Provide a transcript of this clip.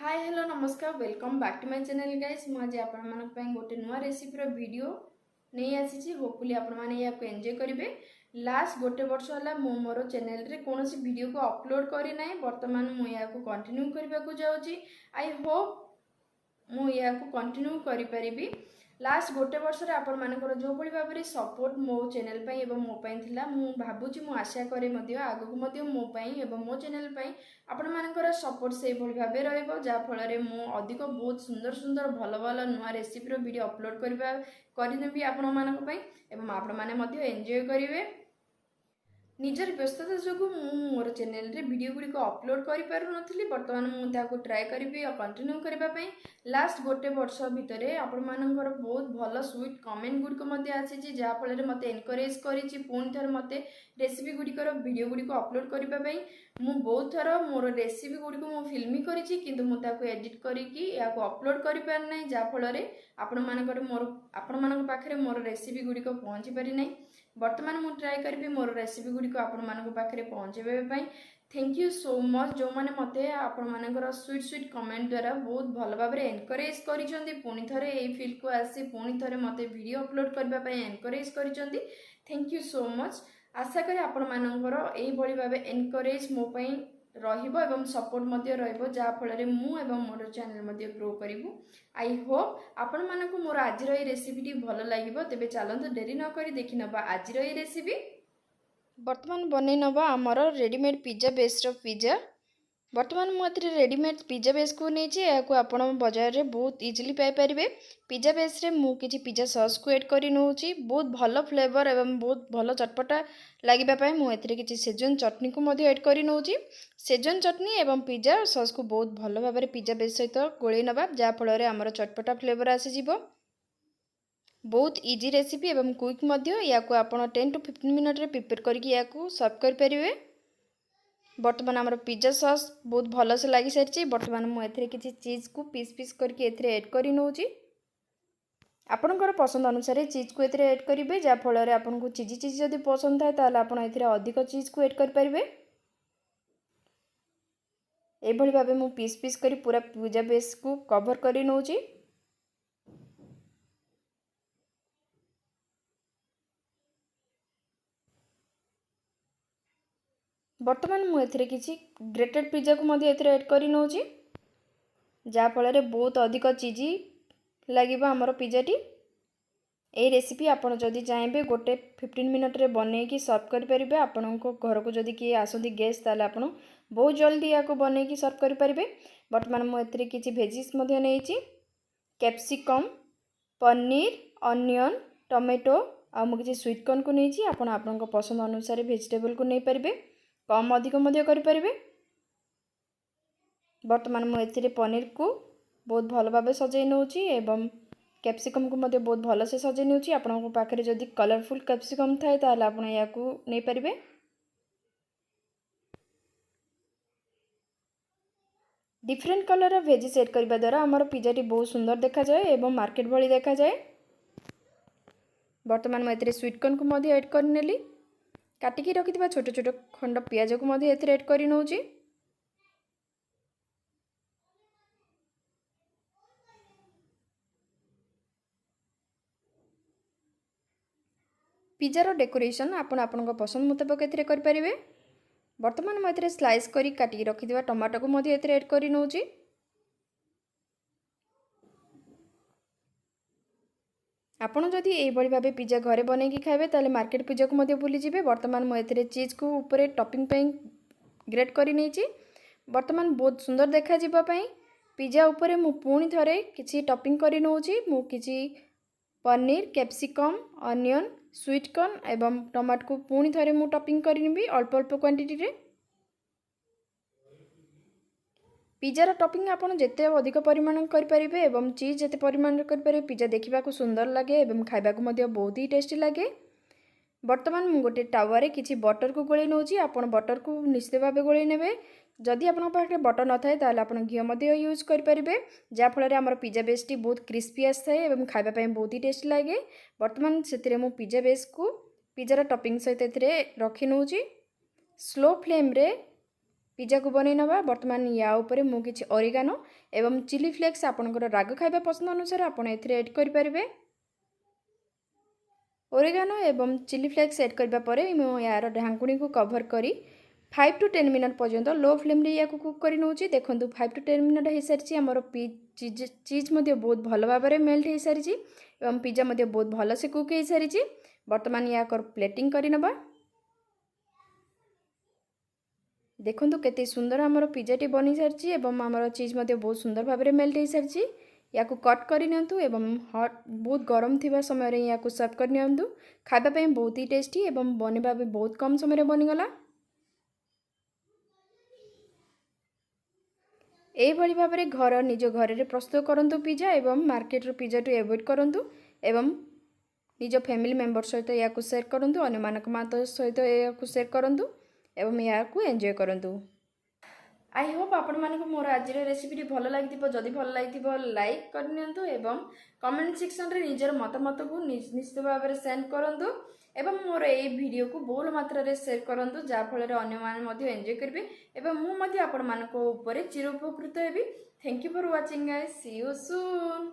हाय hello नमस्कार welcome back to my channel guys मुझे आपण मानक पई गोटे नुआ रेसिपी रो वीडियो नहीं आसी होपफुली आपण माने या को एंजॉय करिवे। लास्ट गोटे वर्ष होला मो मोर चैनल रे कोनोसी वीडियो को अपलोड करी नाही। वर्तमान मु या को कंटिन्यू करबा को जाउची। आई होप मु या को कंटिन्यू करि परिबी। लास्ट गोटे वर्ष रे आपण मानकर जो भली भाबरे सपोर्ट मो चैनल पई एवं मो पई थिला मु भाबुची मु आशा करे मध्य आगु मध्य मो पई एवं मो चैनल पई आपण मानकर सपोर्ट से भली भाबे रहइबो जा फल रे मु अधिक बहुत सुंदर सुंदर भल भल नुआ रेसिपी रो वीडियो अपलोड करबा करदेबी आपण मानक पई एवं आपण माने मध्य एन्जॉय करिवे। निजर व्यस्तता जो मोर चैनल रे वीडियो गुड़ी अपलोड कर पार नी बर्तमान मुझे ट्राए करी और कंटिन्यू करने। लास्ट गोटे वर्ष भितर आपण मानकर बहुत भल स्वीट कमेंट गुड़िक आसी जहाँफल मत एनकरेज कर मत रेसिपी गुड़िकर वीडियो गुड़ी अपलोड करने। मु बहुत थर मोर रेसिपी गुड़ी को फिल्म करूँ एडिट करके अपलोड कर पारना जहाँफल आपण मान पाखे मोर रेसिपी गुड़िक पहुँची पारि ना। बर्तमान मु ट्राए करी मोर रेसिपी गुड़िक आपण पाखे पहुँचाई। थैंक यू सो मच जो मैंने मत आपण मानकर स्वीट स्वीट कमेंट द्वारा बहुत भल भाव एनकरेज करिसेंती। पुणी थे यही फील्ड को आसी पुणी थे मत वीडियो अपलोड करने एनकरेज करिसेंती। Thank you so much. आशा करी आपण मानकर एही भली भाव एनकरेज मो पई रहिबो एवं सपोर्ट मध्य रहिबो जहाँ फल मु एवं मोर चैनल मध्य ग्रो करिवु। आई होप आपण मानकु मोर आज रही रेसिपी भल लागिबो। तेबे चलंतु डेरी न करी देखि नबा आज रही रेसिपी। बर्तमान बनै नबा आमर रेडीमेड पिज्जा बेस रो पिज्जा। बर्तमान मुझे रेडीमेड पिज्जा बेस को नहीं आप बजार में बहुत इजिली पाइपर। पिज्जा बेस रे मु किछि पिज्जा सॉस को ऐड करी नउची बहुत भल फ्लेवर एवं बहुत भल चटपटा लगे मुझे किछि सेजन चटनी को मध्य ऐड करी नउची। सेजन चटनी एवं पिज्जा सॉस को बहुत भल भाव पिज्जा बेस सहित गोले नबा जहाँ फल आमर चटपटा फ्लेवर आसीजिवो। बहुत इजी रेसिपी एवं क्विक मध्य या को आपण 10 to 15 मिनट रे प्रिपेयर करके या को सर्व कर परिवे। बर्तमान आमर पिज्जा सॉस बहुत भल से लगी सारी। बर्तमान मुझे किसी चीज को पीस पीस करके ऐड कर नउची। आपणकर पसंद अनुसार चीज को ऐड करेंगे जहाँ फल आपको चीजी चीज जब पसंद थाए ताल आप अधिक चीज को ऐड करेंगे। एभली भाव मु पीस पीस करी पूरा पिज्जा बेस को कवर कर नउची। बर्तमान मुझे किसी ग्रेटेड पिज्जा को ऐड कर नउची जहाँ फल बहुत अधिक चीजी लगे आमर पिज्जाटी। यही रेसिपी आपड़ जदि चाहिए गोटे 15 मिनट रे बन की सर्व करेंगे। आपण घर को जदि किए आसती गेस्ट ताले आप बहुत जल्दी या बन की सर्व करेंगे। बर्तमान मुझे किसी भेजिस नहीं कैप्सिकम पनीर अनियन टमेटो आ मुझे स्वीट कॉर्न को नहीं आपण पसंद अनुसार वेजिटेबल को नहीं पारे कम अधिक करें। बर्तमान मुझे पनीर को बहुत भल भाव सजाई नउची एवं कैप्सिकम को मध्य बहुत भल से सजाई नउची। आपन पाखे जदि कलरफुल कैप्सिकम थाए ताले आपण या को नहीं पारिबे। डिफरेंट कलर वेजिस ऐड करबा द्वारा आमर पिज्जाटी बहुत सुंदर देखा जाए एवं मार्केट भली देखा जाए। बर्तमान मुझे स्वीट कॉर्न को मध्य ऐड कर नेली। काटिकी रखिथिबा छोट छोट खंड पियाज को मध्य एथिरे ऐड करि नउची। पिज्जार डेकोरेशन आपण पसंद मुताबिक एथिरे कर परिबे। बर्तमान मुझे स्लाइस करी काटिकी रखिथिबा टमाटो को मध्य एथिरे ऐड करि नउची। आपण जदि एई बड़ी भाबे पिज्जा घरे बनैकी खाइबे ताले मार्केट पिज्जा को मध्य भूली जिवे। बर्तमान मुझे चीज को ऊपर टॉपिंग पे ग्रेट करी नैची। बर्तमान बहुत सुंदर देखा जिबा पई पिज्जा ऊपर मु पुणी थरे किछि टॉपिंग करी नउची। मु किछि paneer capsicum onion sweet corn एवं टमाटो को पुणी थरे मु टॉपिंग करिनिबी अल्प अल्प क्वांटिटी रे। पिज्जार टॉपिंग आपन जेते अधिक परिमाण करें एवं चीज जेते परिमाण करें पिज्जा देखा सुंदर लगे एवं खाइबा बहुत ही टेस्टी लगे। बर्तमान मु गोटे टावा किसी बटर को गोले नउची। आपण बटर को निश्चित भाव गोले नेबे। जदि आपन पाखे बटर न थाए ताले आपण घी मध्य यूज करेंगे जहाँ फल आमर पिज्जा बेसटी बहुत क्रिस्पी आए एवं खाइबा बहुत ही टेस्टी लगे। बर्तमान से मु पिज्जा बेस को पिज्जार टॉपिंग सहित रखी नउची। स्लो फ्लेम रे पिज्जा को बनै नबा। वर्तमान या ऊपर मु किछि ओरिगानो एवं चिली फ्लेक्स आपनकर राग खाइबा पसंद अनुसार आपण एथिरे ऐड करि परिबे। ओरिगानो एवं चिली फ्लेक्स ऐड करबा परे मु यार ढांकुणी को कवर करी 5 to 10 मिनट पर्यंत लो फ्लेम रे या कुक करि नउची। देखंतु 5 to 10 मिनट हे सारिछि हमर चीज मध्ये बहुत भलो भाबरे मेल्ट हे सारिछि एवं पिज्जा मध्ये बहुत भलो से कुक हे सारिछि। वर्तमान या कर प्लेटिंग करि नबा। देखंतु केते सुंदर हमर पिज्जाटी बनि सारिछि एवं हमर चीज मध्ये बहुत सुंदर भाबरे मेल्ट हे सारिछि। या को कट करि नियंतु एवं हॉट बहुत गरम थिबा समय रे या को सर्व कर नियंतु। खाबा पय बहुत ही टेस्टी एवं बनिबा भी बहुत कम समय रे बनि गला। एई भली भाबरे घर निज घर रे प्रस्तुत करंतु पिज्जा एवं मार्केट रो पिज्जा टू अवॉइड करंतु एवं निज फैमिली मेंबर सहित या को शेयर करंतु। अन्य मानक मात सहित या को शेयर करंतु एवं या को एन्जॉय करंतु। आई होप आपण मानक मोर आज रेसिपी भल लगी। जदि भल लगी लाइक करनियंतु एवं कमेंट सेक्शन रे निजर मतामत को निश्चित भाव में सेंड करंतु एवं मोर ए वीडियो को बहुल मात्रा रे शेयर करंतु जा फल रे अन्य माने मध्ये एन्जॉय करबे एवं मु मध्ये आपण मानक ऊपर चिर उपकृत हेबी। Thank you for watching guys, see you soon.